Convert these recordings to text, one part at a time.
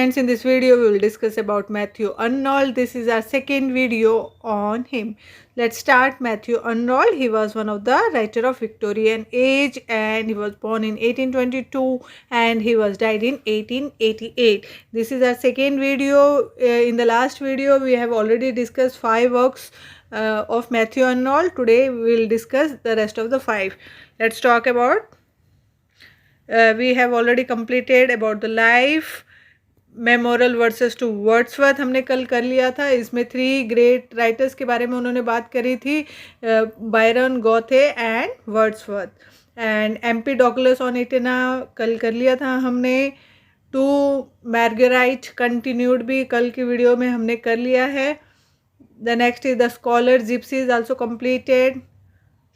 friends, in this video we will discuss about Matthew Arnold. This is our second video on him. Let's start. Matthew Arnold, he was one of the writer of Victorian age, and he was born in 1822 and he was died in 1888. This is our second video. In the last video we have already discussed 5 works of Matthew Arnold. Today we will discuss the rest of the 5. Let's talk about we have already completed about the life, memorial verses to Wordsworth हमने कल कर लिया था. इसमें 3 great writers के बारे में उन्होंने बात करी थी, Byron, Goethe and Wordsworth. And Empedocles on Etna कल कर लिया था हमने. टू मार्गराइट कंटिन्यूड भी कल की वीडियो में हमने कर लिया है. The next is the scholar Gypsy is also completed.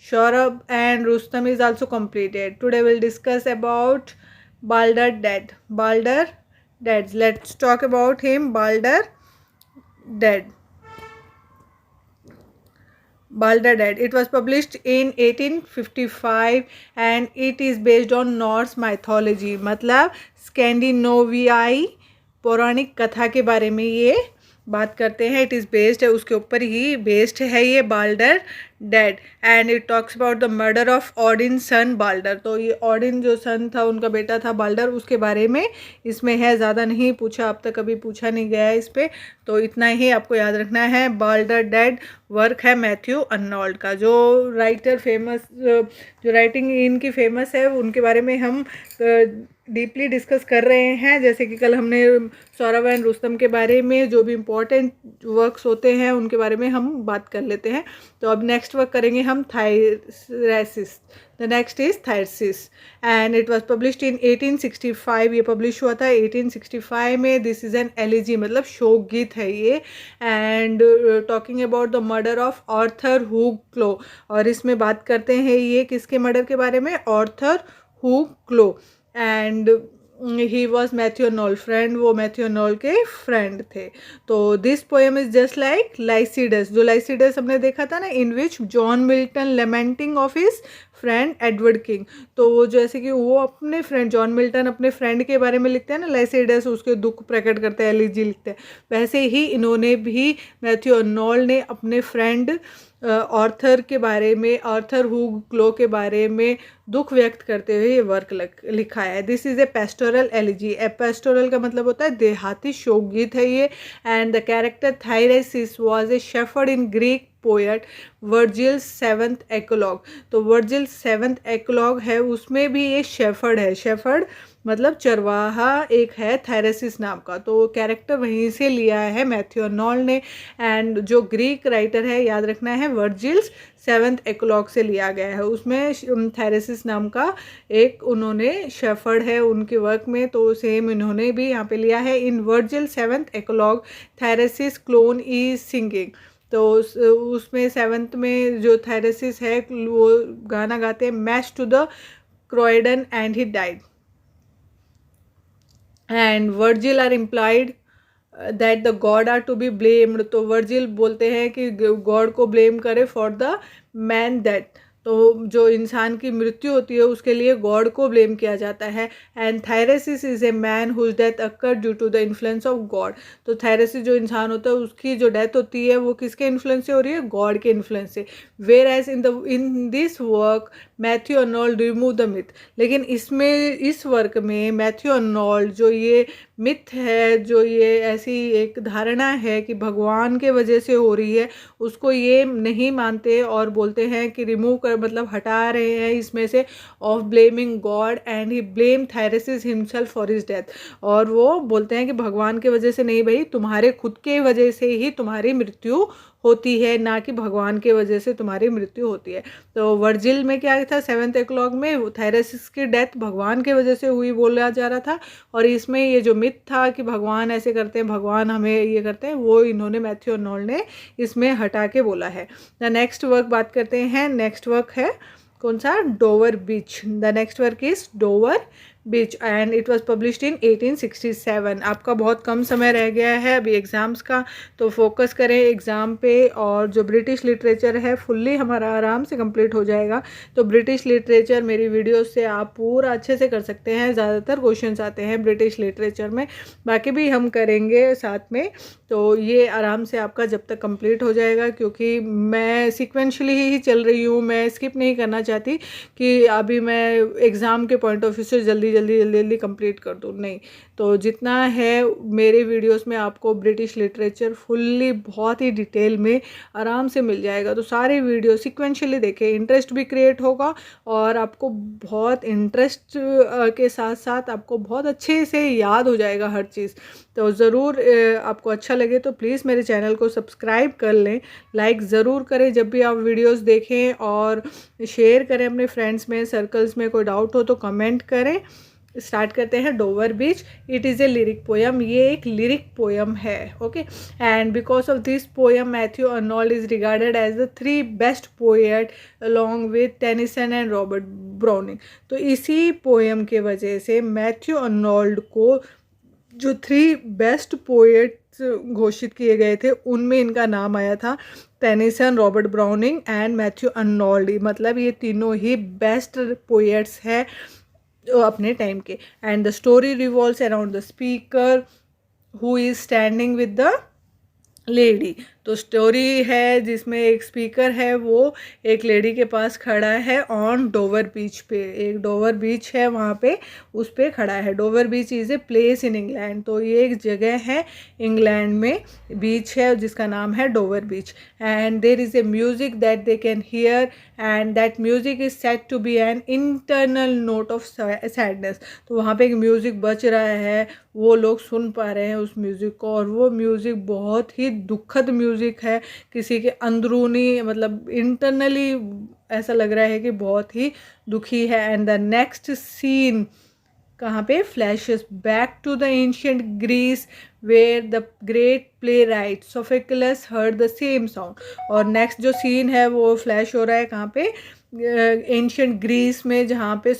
Shorab and Rustam is also completed. Today we'll discuss about Balder Dead. Balder Dead. Let's talk about him. Balder Dead. Balder Dead. It was published in 1855 and it is based on Norse mythology. मतलब स्कैंडिनेवियाई पौराणिक कथा के बारे में ये बात करते हैं. इट इज़ बेस्ड है, उसके ऊपर ही बेस्ड है ये Balder dead. And it talks about the murder of Odin son Balder. तो ये ऑडिन जो सन था, उनका बेटा था बाल्डर, उसके बारे में इसमें है. ज़्यादा नहीं पूछा, अब तक कभी पूछा नहीं गया है इस पर, तो इतना ही आपको याद रखना है. बाल्डर डेड वर्क है मैथ्यू अर्नोल्ड का. जो राइटर फेमस, जो राइटिंग इनकी फेमस है, उनके बारे में हम डीपली डिस्कस कर रहे हैं. जैसे कि कल हमने सौरभ एंड रुस्तम के बारे में जो भी इम्पोर्टेंट वर्क्स होते हैं उनके बारे में हम बात कर लेते हैं. तो अब नेक्स्ट वर्क करेंगे हम Thyrsis. The next is Thyrsis and it was published in 1865. ये पब्लिश हुआ था 1865 में. दिस इज़ एन एलिजी, मतलब शोक गीत है ये. And talking about the murder of Arthur Hugh Clough. और इसमें बात करते हैं ये किसके मर्डर के बारे में? Arthur Hugh Clough. And he was Matthew Arnold friend. वो मैथ्यू अर्नोल्ड के फ्रेंड थे. तो this poem is just like Lycidas. जो लाइसिडस हमने देखा था ना, in which John Milton lamenting of his friend Edward King. तो वो जैसे कि वो अपने फ्रेंड जॉन मिल्टन अपने फ्रेंड के बारे में लिखते हैं ना, लाइसिडस, उसके दुख प्रकट करते हैं, एलिजी लिखते हैं. वैसे ही इन्होंने भी, मैथ्यू अर्नोल्ड ने अपने फ्रेंड ऑर्थर के बारे में, आर्थर हूग क्लो के बारे में दुख व्यक्त करते हुए ये वर्क लिखा है. This is a pastoral elegy. A pastoral का मतलब होता है देहाती शोक गीत है ये. And the character Thyrsis was a shepherd in Greek poet Virgil 7th eclogue. तो वर्जिल 7th एक्लोग है, उसमें भी ये शेफर्ड है. शेफर्ड मतलब चरवाहा एक है थायरेसिस नाम का. तो कैरेक्टर वहीं से लिया है मैथ्यू अर्नोल्ड ने. एंड जो ग्रीक राइटर है, याद रखना है, वर्जिल्स 7th एक्लोग से लिया गया है. उसमें थायरेसिस नाम का एक उन्होंने शेफर्ड है उनके वर्क में, तो सेम इन्होंने भी यहाँ पे लिया है. In Virgil 7th eclogue Thyrsis clone is singing. तो उसमें 7th में जो थायरेसिस है वो गाना गाते हैं, match to the Corydon and he died. And Virgil are implied that the god are to be blamed. तो वर्जिल बोलते हैं कि गॉड को ब्लेम करे फॉर द मैन दैट. तो जो इंसान की मृत्यु होती है उसके लिए गॉड को ब्लेम किया जाता है. And Thyrsis is a man whose death occur due to the influence of god. तो थायरेसिस जो इंसान होता है उसकी जो डेथ होती है वो किसके इन्फ्लुएंस से हो रही है? गॉड के इन्फ्लुएंस से. Whereas in this work Matthew Arnold remove the myth. लेकिन इसमें, इस वर्क में मैथ्यू अर्नोल्ड जो ये मिथ है, जो ये ऐसी एक धारणा है कि भगवान के वजह से हो रही है, उसको ये नहीं मानते और बोलते हैं कि रिमूव कर, मतलब हटा रहे हैं इसमें से, of blaming god. And he blame Thyrsis himself for his death. और वो बोलते हैं कि भगवान के वजह से नहीं भाई, तुम्हारे खुद के वजह से ही तुम्हारी मृत्यु होती है, ना कि भगवान के वजह से तुम्हारी मृत्यु होती है. तो वर्जिल में क्या था, 7th एक्लोग में थायरेसिस की डेथ भगवान के वजह से हुई बोला जा रहा था. और इसमें ये जो मिथ था कि भगवान ऐसे करते हैं, भगवान हमें ये करते हैं, वो इन्होंने मैथ्यू अर्नोल्ड ने इसमें हटा के बोला है. द नेक्स्ट वर्क बात करते हैं. नेक्स्ट वर्क है कौन सा? Dover beach. The next work is Dover beach and it was published in 1867। आपका बहुत कम समय रह गया है अभी एग्ज़ाम्स का, तो फोकस करें एग्ज़ाम पे। और जो ब्रिटिश लिटरेचर है फुल्ली हमारा आराम से कंप्लीट हो जाएगा। तो ब्रिटिश लिटरेचर मेरी वीडियो से आप पूरा अच्छे से कर सकते हैं। ज़्यादातर क्वेश्चंस आते हैं ब्रिटिश लिटरेचर में, बाकी भी हम करेंगे साथ में। तो ये आराम से आपका जब तक कंप्लीट हो जाएगा, क्योंकि मैं सीक्वेंशली ही चल रही हूँ, मैं स्किप नहीं करना चाहती कि अभी मैं एग्ज़ाम के पॉइंट ऑफ व्यू से जल्दी जल्दी जल्दी जल्दी कंप्लीट कर दूँ, नहीं। तो जितना है मेरे वीडियोस में आपको ब्रिटिश लिटरेचर फुल्ली बहुत ही डिटेल में आराम से मिल जाएगा। तो सारे वीडियो सीक्वेंशली देखें, इंटरेस्ट भी क्रिएट होगा और आपको बहुत इंटरेस्ट के साथ साथ आपको बहुत अच्छे से याद हो जाएगा हर चीज़। तो ज़रूर आपको अच्छा लगे तो प्लीज़ मेरे चैनल को सब्सक्राइब कर लें, लाइक ज़रूर करें जब भी आप वीडियोस देखें, और शेयर करें अपने फ्रेंड्स में, सर्कल्स में। कोई डाउट हो तो कमेंट करें। स्टार्ट करते हैं। Dover beach, it is a lyric poem. ये एक लिरिक पोयम है, okay. And because of this poem Matthew Arnold is regarded as the 3 best poet along with Tennyson and Robert Browning. तो इसी poem के वजह से मैथ्यू अर्नोल्ड को जो 3 बेस्ट पोएट्स घोषित किए गए थे उनमें इनका नाम आया था। Tennyson, Robert browning and Matthew Arnold, मतलब ये तीनों ही बेस्ट पोएट्स हैं अपने टाइम के। And the story revolves around the speaker who is standing with the lady. तो स्टोरी है जिसमें एक स्पीकर है, वो एक लेडी के पास खड़ा है ऑन डोवर बीच पे। एक डोवर बीच है वहाँ पे, उस पे खड़ा है। Dover beach is a place in England. तो ये एक जगह है इंग्लैंड में, बीच है जिसका नाम है Dover beach. And there is a music that they can hear and that music is said to be an internal note of sadness. तो वहाँ पे एक म्यूज़िक बज रहा है, वो लोग सुन पा रहे हैं उस म्यूज़िक को, और वो म्यूज़िक बहुत ही दुखद म्यूज़िक है। किसी के अंदरूनी, मतलब इंटरनली ऐसा लग रहा है कि बहुत ही दुखी है। एंड द नेक्स्ट सीन कहाँ पे, flashes back to the ancient Greece where the great playwright Sophocles heard the same sound. और नेक्स्ट जो सीन है वो फ्लैश हो रहा है कहाँ पे, एंशिएंट ग्रीस में, जहाँ पे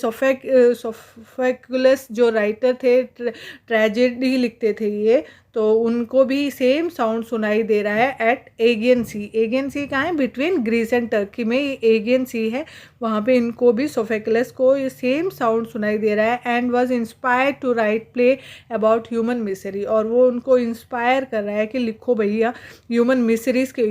सोफोक्लस जो राइटर थे, ट्रेजेडी लिखते थे ये, तो उनको भी सेम साउंड सुनाई दे रहा है एट एगियन सी। एगियन सी कहाँ है, बिटवीन ग्रीस एंड टर्की में ये एगियन सी है, वहाँ पे इनको भी, सोफोक्लस को, ये सेम साउंड सुनाई दे रहा है। And was inspired to write play about human misery. और वो उनको इंस्पायर कर रहा है कि लिखो भैया ह्यूमन मिसरीज के,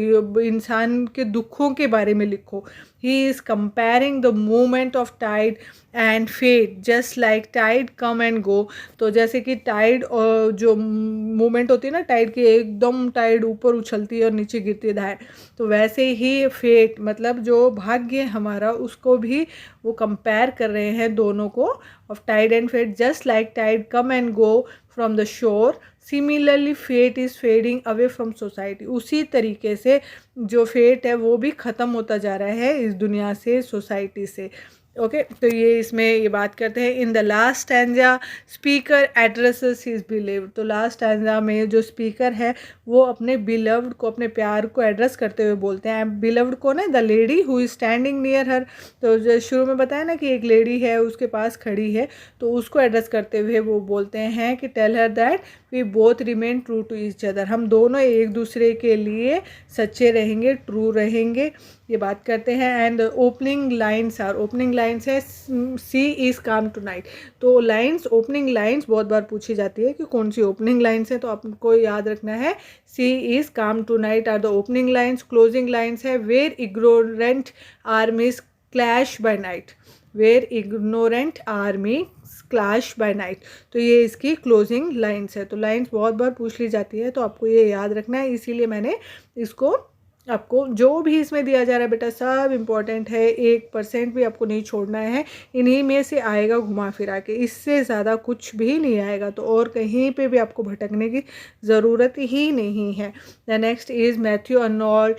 इंसान के दुखों के बारे में लिखो। He is comparing the movement of tide and fate just like tide come and go। तो जैसे कि टाइड और जो मूवमेंट होती है ना टाइड की, एकदम टाइड ऊपर उछलती है और नीचे गिरती है धार, तो वैसे ही फेट, मतलब जो भाग्य हमारा, उसको भी वो कंपेयर कर रहे हैं दोनों को, of tide and fate. Just like tide come and go from the shore, similarly fate is fading away from society. उसी तरीके से जो फेट है वो भी ख़त्म होता जा रहा है इस दुनिया से, सोसाइटी से, ओके। तो ये इसमें ये बात करते हैं। In the last stanza speaker addresses his believed. तो लास्ट स्टैंजा में जो स्पीकर है वो अपने बिलव्ड को, अपने प्यार को एड्रेस करते हुए बोलते हैं। बिलव्ड कौन है, the lady who is standing near her. तो जो शुरू में बताया ना कि एक लेडी है उसके पास खड़ी है, तो उसको एड्रेस करते हुए वो बोलते हैं कि tell her that we both remain true to each other. हम दोनों एक दूसरे के लिए सच्चे रहेंगे, ट्रू रहेंगे, ये बात करते हैं। And opening lines are, opening lines है sea is calm tonight. तो लाइन्स, ओपनिंग लाइन्स बहुत बार पूछी जाती है कि कौन सी ओपनिंग लाइन्स है, तो आपको याद रखना है sea is calm tonight are the opening lines. Closing lines है where ignorant armies clash by night, where ignorant army clash by night. तो ये इसकी क्लोजिंग लाइन्स है। तो लाइन्स बहुत बार पूछ ली जाती है, तो आपको ये याद रखना है, इसीलिए मैंने इसको, आपको जो भी इसमें दिया जा रहा है बेटा सब इम्पॉर्टेंट है, 1% भी आपको नहीं छोड़ना है। इन्हीं में से आएगा घुमा फिरा के, इससे ज़्यादा कुछ भी नहीं आएगा। तो और कहीं पे भी आपको भटकने की ज़रूरत ही नहीं है। The next is Matthew Arnold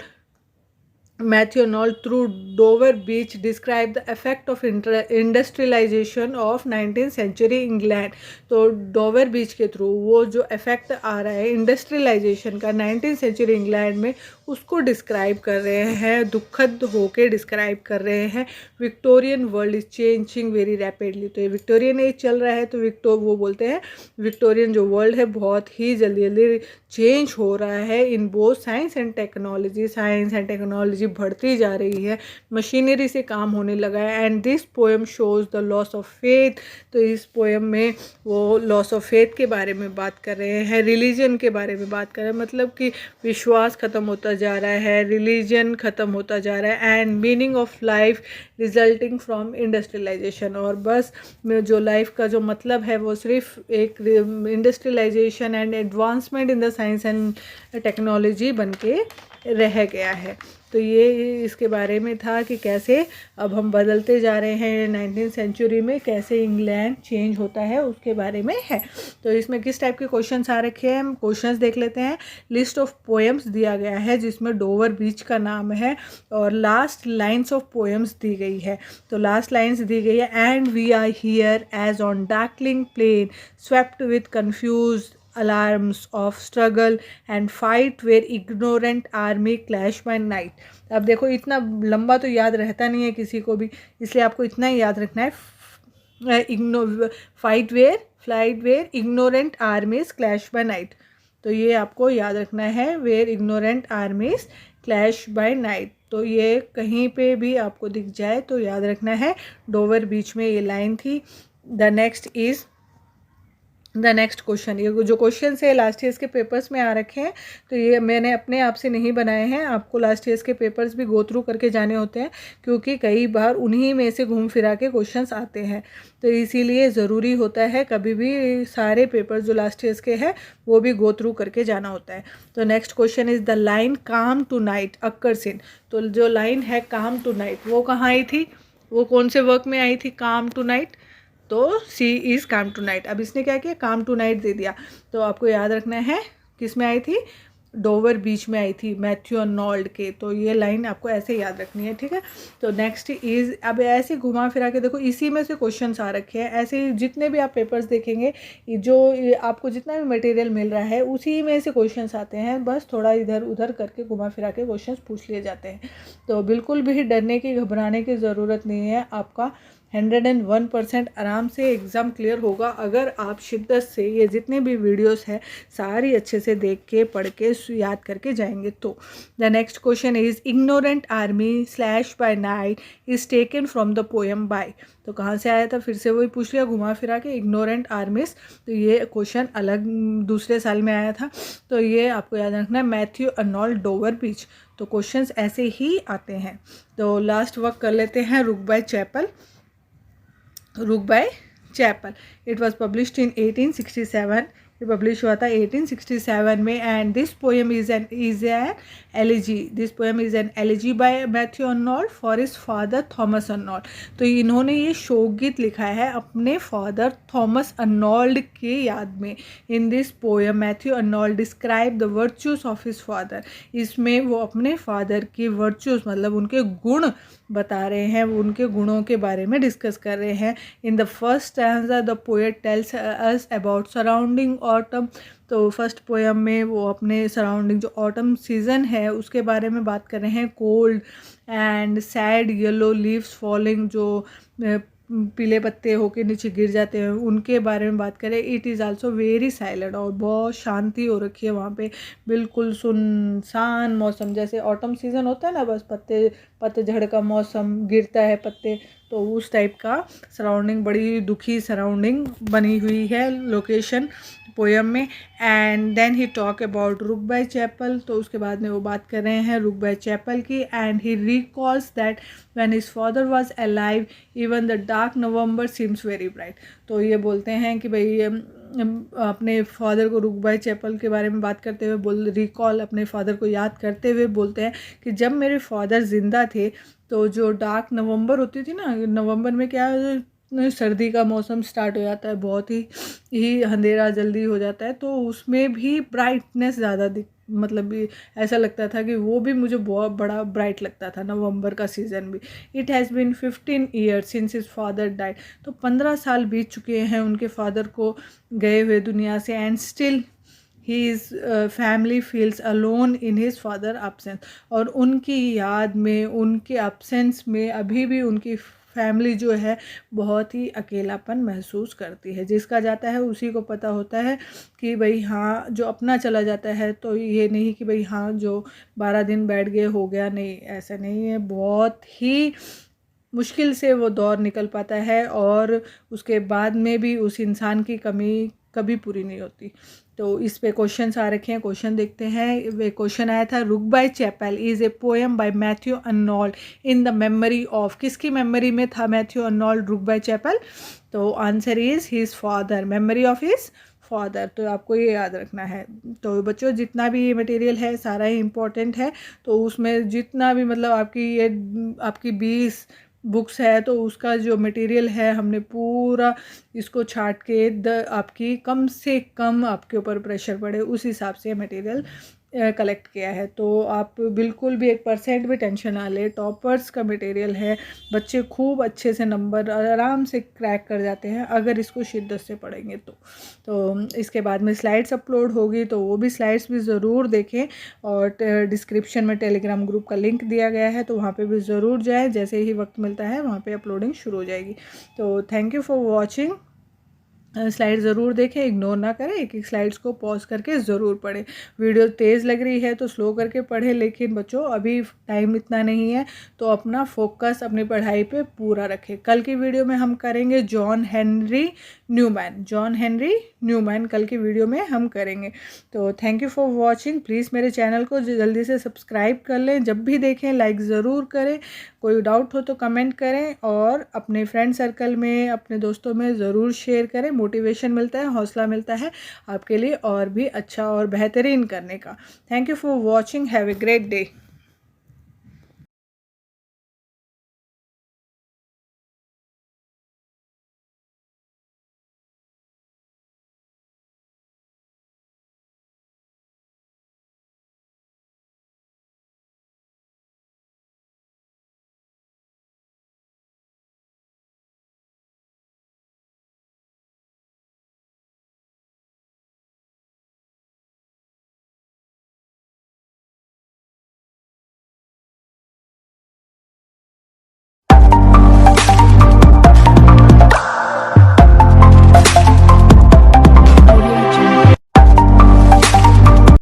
through Dover Beach describe the effect of industrialization of 19th century England। तो डोवर बीच के थ्रू वो जो इफेक्ट आ रहा है इंडस्ट्रियलाइजेशन का 19th century इंग्लैंड में, उसको डिस्क्राइब कर रहे हैं, दुखद होके डिस्क्राइब कर रहे हैं। Victorian world is changing very rapidly, तो ये विक्टोरियन एज चल रहा है, तो वो बोलते हैं विक्टोरियन जो वर्ल्ड है बहुत ही जल्दी जल्दी चेंज हो रहा है in both science and technology. Science and technology बढ़ती जा रही है, मशीनरी से काम होने लगा है। And this poem shows the loss of faith, तो इस पोएम में वो लॉस ऑफ फेथ के बारे में बात कर रहे हैं, रिलीजन के बारे में बात कर रहे हैं, मतलब कि विश्वास ख़त्म होता जा रहा है, रिलीजन ख़त्म होता जा रहा है, and meaning of life resulting from industrialisation. और बस जो लाइफ का जो मतलब है वो सिर्फ एक industrialisation and advancement in the science and technology बन के रह गया है। तो ये इसके बारे में था कि कैसे अब हम बदलते जा रहे हैं 19th सेंचुरी में, कैसे इंग्लैंड चेंज होता है उसके बारे में है। तो इसमें किस टाइप के क्वेश्चंस आ रखे हैं, हम क्वेश्चंस देख लेते हैं। लिस्ट ऑफ पोएम्स दिया गया है जिसमें डोवर बीच का नाम है, और लास्ट लाइन्स ऑफ पोएम्स दी गई है। तो लास्ट लाइन्स दी गई है, and we are here as on darkling plain swept with confused alarms of struggle and fight where ignorant army clash by night। अब देखो इतना लंबा तो याद रहता नहीं है किसी को भी, इसलिए आपको इतना ही याद रखना है, fight where ignorant armies clash by night. तो ये आपको याद रखना है, where ignorant armies clash by night. तो ये कहीं पे भी आपको दिख जाए तो याद रखना है, डोवर बीच में ये लाइन थी। द नेक्स्ट क्वेश्चन, ये जो क्वेश्चन है लास्ट ईयर्स के पेपर्स में आ रखे हैं, तो ये मैंने अपने आप से नहीं बनाए हैं, आपको लास्ट ईयर्स के पेपर्स भी गो थ्रू करके जाने होते हैं, क्योंकि कई बार उन्हीं में से घूम फिरा के क्वेश्चंस आते हैं। तो इसीलिए ज़रूरी होता है कभी भी सारे पेपर्स जो लास्ट ईयर्स के हैं वो भी गो थ्रू करके जाना होता है। तो next question is the line काम टू नाइट अक्कर्स इन। तो जो लाइन है काम टू नाइट वो कहाँ आई थी, वो कौन से वर्क में आई थी काम टू नाइट, तो सी इज़ काम टू नाइट। अब इसने क्या किया, काम टू नाइट दे दिया, तो आपको याद रखना है किस में आई थी, डोवर बीच में आई थी मैथ्यू अर्नोल्ड के। तो ये लाइन आपको ऐसे याद रखनी है, ठीक है। तो नेक्स्ट इज़, अब ऐसे घुमा फिरा के देखो इसी में से क्वेश्चंस आ रखे हैं, ऐसे जितने भी आप पेपर्स देखेंगे जो आपको जितना भी मटेरियल मिल रहा है उसी में से क्वेश्चंस आते हैं, बस थोड़ा इधर उधर करके घुमा फिरा के क्वेश्चंस पूछ लिए जाते हैं। तो बिल्कुल भी डरने की घबराने की ज़रूरत नहीं है, आपका 101% आराम से एग्ज़ाम क्लियर होगा अगर आप शिद्दत से ये जितने भी वीडियोस हैं सारी अच्छे से देख के पढ़ के याद करके जाएंगे। तो the next question is ignorant army slash by night is taken from the poem by. तो कहाँ से आया था, फिर से वही पूछ लिया घुमा फिरा के, इग्नोरेंट आर्मीज। तो ये क्वेश्चन अलग दूसरे साल में आया था, तो ये आपको याद रखना है, मैथ्यू अर्नोल्ड डोवर बीच। तो क्वेश्चंस ऐसे ही आते हैं। तो लास्ट वर्क कर लेते हैं, Rugby Chapel. It was published in 1867, ये पब्लिश हुआ था 1867 में। And this poem is an elegy, this poem is an elegy by Matthew Arnold for his father Thomas Arnold. तो इन्होंने ये शोकगीत लिखा है अपने फादर थॉमस अर्नोल्ड के याद में। In this poem Matthew Arnold describe the virtues of his father. इसमें वो अपने फादर की वर्च्यूज मतलब उनके गुण बता रहे हैं, उनके गुणों के बारे में डिस्कस कर रहे हैं। In the first stanza the poet tells us about surrounding autumn. तो फर्स्ट पोएम में वो अपने सराउंडिंग जो ऑटम सीजन है उसके बारे में बात कर रहे हैं। Cold and sad yellow leaves falling, जो पीले पत्ते होके नीचे गिर जाते हैं उनके बारे में बात करें। It is also very silent, और बहुत शांति हो रखी है वहाँ पे, बिल्कुल सुनसान मौसम, जैसे ऑटम सीज़न होता है ना, बस पतझड़ का मौसम, गिरता है पत्ते, तो उस टाइप का सराउंडिंग, बड़ी दुखी सराउंडिंग बनी हुई है लोकेशन पोएम में। And then he talk about Rugby Chapel. तो उसके बाद में वो बात कर रहे हैं रुक बाय चैपल की। And he recalls that when his father was alive even the dark November seems very bright. तो ये बोलते हैं कि भाई अपने फादर को रुक बाय चैपल के बारे में बात करते हुए रिकॉल अपने फादर को याद करते हुए बोलते हैं कि जब मेरे फादर ज़िंदा थे तो जो डार्क नवंबर होती थी ना, नवंबर में क्या सर्दी का मौसम स्टार्ट हो जाता है, बहुत ही अंधेरा जल्दी हो जाता है, तो उसमें भी ब्राइटनेस ज़्यादा मतलब ऐसा लगता था कि वो भी मुझे बहुत बड़ा ब्राइट लगता था, नवंबर का सीज़न भी। It has been 15 years since his father died. तो 15 साल बीत चुके हैं उनके फादर को गए हुए दुनिया से। And still his family feels alone in his father absence। और उनकी याद में, उनके absence में अभी भी उनकी फैमिली जो है बहुत ही अकेलापन महसूस करती है। जिसका जाता है उसी को पता होता है कि भाई हाँ, जो अपना चला जाता है तो ये नहीं कि भाई हाँ जो 12 दिन बैठ गए हो गया, नहीं, ऐसा नहीं है। बहुत ही मुश्किल से वो दौर निकल पाता है और उसके बाद में भी उस इंसान की कमी कभी पूरी नहीं होती। तो इस पे क्वेश्चंस आ रखे हैं, क्वेश्चन देखते हैं। वे क्वेश्चन आया था, Rugby Chapel is a poem by Matthew Arnold in the memory of, किसकी मेमोरी में था मैथ्यू अर्नोल्ड रुकबाई चैपल? तो answer is his father, memory of his father. तो आपको ये याद रखना है। तो बच्चों जितना भी ये मटेरियल है सारा ही इम्पोर्टेंट है। तो उसमें जितना भी मतलब आपकी 20 बुक्स है तो उसका जो मटेरियल है हमने पूरा इसको छाट के आपकी कम से कम आपके ऊपर प्रेशर पड़े उस हिसाब से मटेरियल कलेक्ट किया है। तो आप बिल्कुल भी 1% भी टेंशन ना ले, टॉपर्स का मटेरियल है। बच्चे खूब अच्छे से नंबर आराम से क्रैक कर जाते हैं अगर इसको शिद्दत से पढ़ेंगे तो इसके बाद में स्लाइड्स अपलोड होगी तो वो भी स्लाइड्स भी ज़रूर देखें। और डिस्क्रिप्शन में टेलीग्राम ग्रुप का लिंक दिया गया है तो वहाँ पे भी ज़रूर जाएँ, जैसे ही वक्त मिलता है वहाँ पे अपलोडिंग शुरू हो जाएगी। तो thank you for watching. Slide ज़रूर देखें, इग्नोर ना करें, एक एक स्लाइड्स को पॉज करके ज़रूर पढ़ें। वीडियो तेज़ लग रही है तो स्लो करके पढ़ें, लेकिन बच्चों अभी टाइम इतना नहीं है तो अपना फोकस अपनी पढ़ाई पे पूरा रखें। कल की वीडियो में हम करेंगे जॉन हेनरी न्यूमैन कल की वीडियो में हम करेंगे। तो thank you for watching. Please मेरे चैनल को जल्दी से सब्सक्राइब कर लें, जब भी देखें लाइक ज़रूर करें, कोई डाउट हो तो कमेंट करें और अपने फ्रेंड सर्कल में, अपने दोस्तों में ज़रूर शेयर करें। मोटिवेशन मिलता है, हौसला मिलता है आपके लिए और भी अच्छा और बेहतरीन करने का। Thank you for watching, have a great day.